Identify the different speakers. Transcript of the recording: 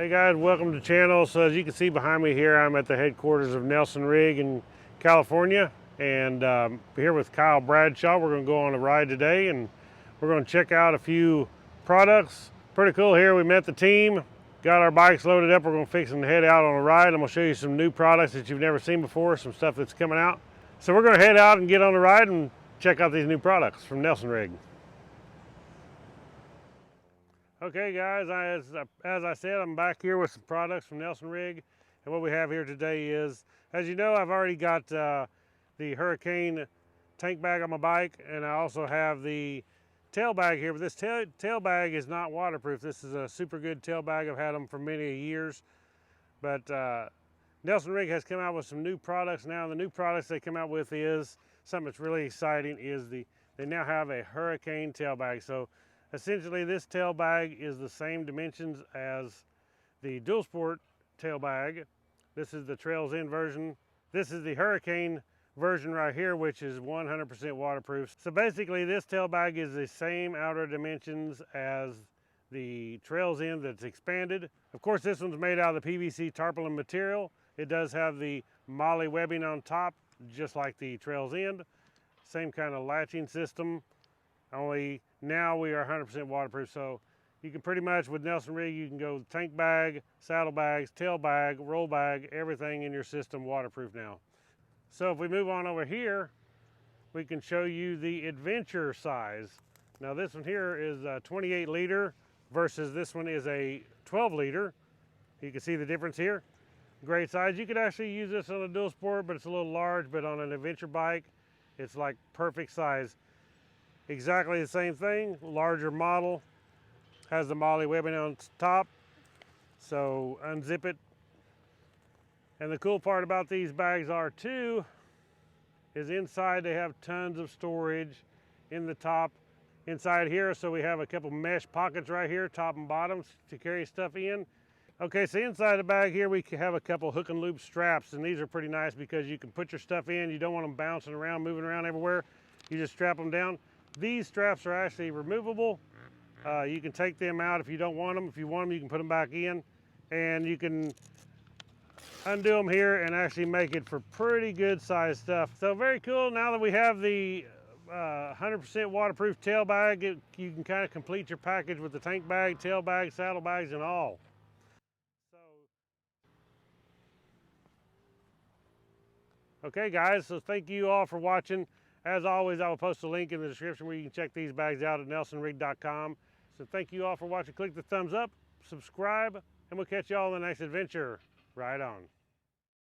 Speaker 1: Hey guys, welcome to the channel. So as you can see behind me here, I'm at the headquarters of Nelson Rigg in California, and here with Kyle Bradshaw. We're going to go on a ride today, and we're going to check out a few products. Pretty cool here. We met the team, got our bikes loaded up. We're going to fix and head out on a ride. I'm going to show you some new products that you've never seen before, some stuff that's coming out. So we're going to head out and get on the ride and check out these new products from Nelson Rigg. Okay guys, as I said, I'm back here with some products from Nelson Rigg, and what we have here today is, as you know, I've already got the Hurricane tank bag on my bike, and I also have the tail bag here, but this tail bag is not waterproof. This is a super good tail bag. I've had them for many years, but Nelson Rigg has come out with some new products now. The new products they come out with is something that's really exciting. They now have a Hurricane tail bag. So essentially, this tail bag is the same dimensions as the DUALSPORT tail bag. This is the Trails In version. This is the Hurricane version right here, which is 100% waterproof. So basically, this tail bag is the same outer dimensions as the Trails In that's expanded. Of course, this one's made out of the PVC Tarpaulin material. It does have the MOLLE webbing on top, just like the Trails In. Same kind of latching system. Only now we are 100% waterproof, so you can pretty much, with Nelson Rigg, you can go tank bag, saddle bags, tail bag, roll bag, everything in your system waterproof now. So if we move on over here, we can show you the adventure size. Now this one here is a 28 liter versus this one is a 12 liter. You can see the difference here. Great size. You could actually use this on a DUALSPORT, but it's a little large, but on an adventure bike, it's like perfect size. Exactly the same thing, larger model, has the MOLLE webbing on top, so unzip it. And the cool part about these bags are too, is inside they have tons of storage in the top. Inside here, so we have a couple mesh pockets right here, top and bottom, to carry stuff in. Okay, so inside the bag here we have a couple hook and loop straps, and these are pretty nice because you can put your stuff in. You don't want them bouncing around, moving around everywhere. You just strap them down. These straps are actually removable. You can take them out if you don't want them. If you want them, you can put them back in, and you can undo them here and actually make it for pretty good size stuff. So very cool. Now that we have the 100% waterproof tail bag, you can kind of complete your package with the tank bag, tail bag, saddle bags, and all. Okay guys, so thank you all for watching. As always, I will post a link in the description where you can check these bags out at nelsonrigg.com. So thank you all for watching. Click the thumbs up, subscribe, and we'll catch you all in the next adventure. Right on.